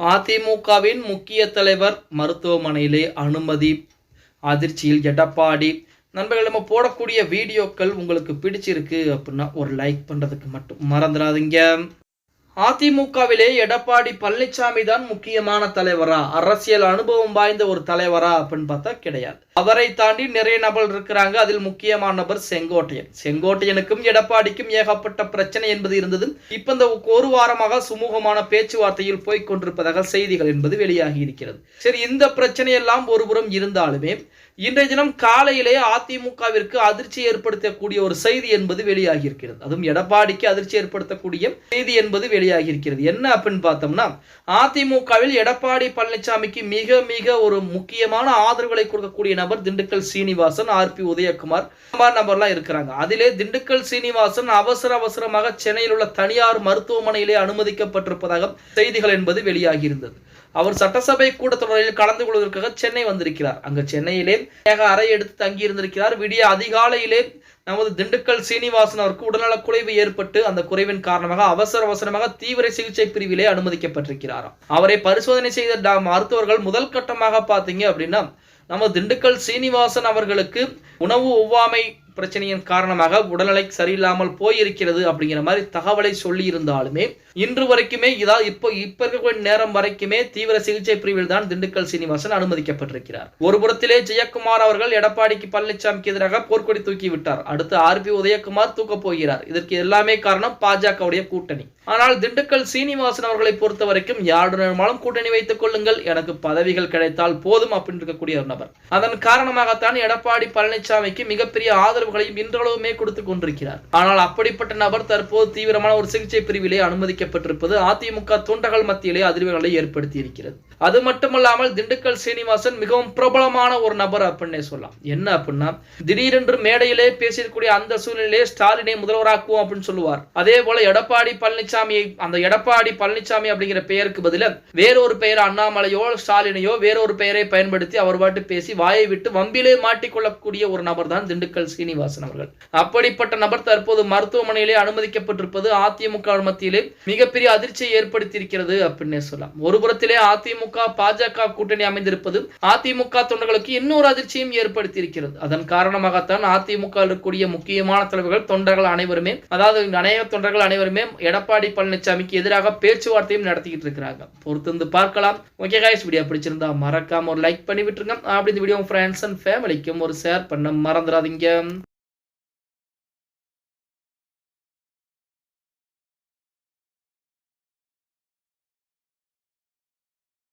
அதிமுகவின் முக்கிய தலைவர் மருத்துவமனையிலே அனுமதி. அதிர்ச்சியில் எடப்பாடி. நண்பர்கள், நம்ம போடக்கூடிய வீடியோக்கள் உங்களுக்கு பிடிச்சிருக்கு அப்படின்னா ஒரு லைக் பண்ணுறதுக்கு மட்டும் மறந்துடாதீங்க. அதிமுகவிலே எடப்பாடி பழனிசாமி தான் முக்கியமான தலைவரா, அரசியல் அனுபவம் வாய்ந்த ஒரு தலைவரா அப்படின்னு பார்த்தா கிடையாது. அவரை தாண்டி நிறைய நபர் இருக்கிறாங்க. அதில் முக்கியமான நபர் செங்கோட்டையனுக்கும் எடப்பாடிக்கும் ஏகப்பட்ட பிரச்சனை என்பது இருந்தது. இப்ப இந்த ஒரு வாரமாக சுமூகமான பேச்சுவார்த்தையில் போய்கொண்டிருப்பதாக செய்திகள் என்பது வெளியாகி இருக்கிறது. சரி, இந்த பிரச்சனையெல்லாம் ஒருபுறம் இருந்தாலுமே இன்றைய தினம் காலையிலே அதிமுகவிற்கு அதிர்ச்சி ஏற்படுத்தக்கூடிய ஒரு செய்தி என்பது வெளியாகி இருக்கிறது. அதுவும் எடப்பாடிக்கு அதிர்ச்சி ஏற்படுத்தக்கூடிய செய்தி என்பது வெளியாகி இருக்கிறது. என்ன அப்படின்னு பார்த்தோம்னா, அதிமுகவில் எடப்பாடி பழனிசாமிக்கு மிக மிக ஒரு முக்கியமான ஆதரவுகளை கொடுக்கக்கூடிய நபர் திண்டுக்கல் சீனிவாசன், ஆர்பி உதயகுமார் நபர்லாம் இருக்கிறாங்க. அதிலே திண்டுக்கல் சீனிவாசன் அவசரமாக சென்னையில் உள்ள தனியார் மருத்துவமனையிலே அனுமதிக்கப்பட்டிருப்பதாக செய்திகள் என்பது வெளியாகி இருந்தது. அவர் சட்டசபை கூட்டத்தொடரில் கலந்து கொள்வதற்காக சென்னை வந்திருக்கிறார். அங்கு சென்னையிலே அறை எடுத்து தங்கி இருந்திருக்கிறார். விடிய அதிகாலையிலே நமது திண்டுக்கல் சீனிவாசன் அவருக்கு உடல்நலக் குறைவு ஏற்பட்டு அந்த குறைவின் காரணமாக அவசரமாக தீவிர சிகிச்சை பிரிவிலே அனுமதிக்கப்பட்டிருக்கிறாராம். அவரை பரிசோதனை செய்த மருத்துவர்கள் முதல் கட்டமாக பார்த்தீங்க அப்படின்னா, நம்ம திண்டுக்கல் சீனிவாசன் அவர்களுக்கு உணவு ஒவ்வாமை பிரச்சனையின் காரணமாக உடல்நிலை சரியில்லாமல் போயிருக்கிறது அப்படிங்கிற மாதிரி தகவலை சொல்லி இருந்தாலுமே இன்று வரைக்குமே இப்ப இருக்கக்கூடிய நேரம் வரைக்குமே தீவிர சிகிச்சை பிரிவில் தான் திண்டுக்கல் சீனிவாசன் அனுமதிக்கப்பட்டிருக்கிறார். ஒரு புறத்திலே ஜெயக்குமார் அவர்கள் எடப்பாடிக்கு பழனிசாமிக்கு எதிராக போர்க்கொடி தூக்கி விட்டார். அடுத்து ஆர்பி உதயகுமார் தூக்க போகிறார். இதற்கு எல்லாமே காரணம் பாஜகவுடைய கூட்டணி. ஆனால் திண்டுக்கல் சீனிவாசன் அவர்களை பொறுத்த வரைக்கும் யாருடனும் கூட்டணி வைத்துக் கொள்ளுங்கள், எனக்கு பதவிகள் கிடைத்தால் போதும் அப்படின்னு இருக்கக்கூடிய ஒரு நபர். அதன் காரணமாகத்தான் எடப்பாடி பழனிசாமிக்கு மிகப்பெரிய ஆதரவுகளையும் இன்றளவுமே கொடுத்துக் கொண்டிருக்கிறார். ஆனால் அப்படிப்பட்ட நபர் தற்போது தீவிரமான ஒரு சிகிச்சை பிரிவிலே அனுமதிக்கப்பட்டிருப்பது அதிமுக தொண்டர்கள் மத்தியிலே அதிர்வுகளை ஏற்படுத்தி இருக்கிறது. அது மட்டுமல்லாமல் திண்டுக்கல் சீனிவாசன் மிகவும் பிரபலமான ஒரு நபர் அப்படின்னே சொல்லலாம். என்ன அப்படின்னா, திடீரென்று மேடையிலே பேசியிருக்கூடிய அந்த சூழ்நிலையிலே ஸ்டாலினை முதல்வராக்குவோம் அப்படின்னு சொல்லுவார். அதே போல எடப்பாடி பழனிசாமியை, அந்த எடப்பாடி பழனிசாமி அப்படிங்கிற பெயருக்கு பதிலாக வேறொரு பெயர் அண்ணாமலையோ ஸ்டாலினையோ வேறொரு பெயரை பயன்படுத்தி அவர் பாட்டு பேசி வாயை விட்டு வம்பிலே மாட்டிக்கொள்ளக்கூடிய ஒரு நபர் தான் திண்டுக்கல் சீனிவாசன் அவர்கள். அப்படிப்பட்ட நபர் தற்போது மருத்துவமனையிலே அனுமதிக்கப்பட்டிருப்பது அதிமுக மத்தியிலே மிகப்பெரிய அதிர்ச்சியை ஏற்படுத்தி இருக்கிறது அப்படின்னே சொல்லலாம். ஒரு புறத்திலே அதிமுக பாஜக கூட்டணி அமைந்திருப்பது அதிமுக தொண்டர்களுக்கு இன்னொரு அதிர்ச்சியும் ஏற்படுத்தி இருக்கிறது. அதன் காரணமாகத்தான் அதிமுக இருக்கக்கூடிய முக்கியமான தலைவர்கள், தொண்டர்கள் அனைவருமே, அதாவது அநேக தொண்டர்கள் அனைவருமே எடப்பாடி பழனிசாமிக்கு எதிராக பேச்சுவார்த்தையும் நடத்திக்கிட்டு இருக்கிறாங்க. பொறுத்திருந்து பார்க்கலாம். ஓகே गाइस, வீடியோ பிடிச்சிருந்தா மறக்காம ஒரு லைக் பண்ணி விட்டுருங்க. அப்படி இந்த வீடியோ ஃப்ரெண்ட்ஸ் அண்ட் ஃபேமிலிக்கும் ஒரு ஷேர் பண்ண மறந்துடாதீங்க.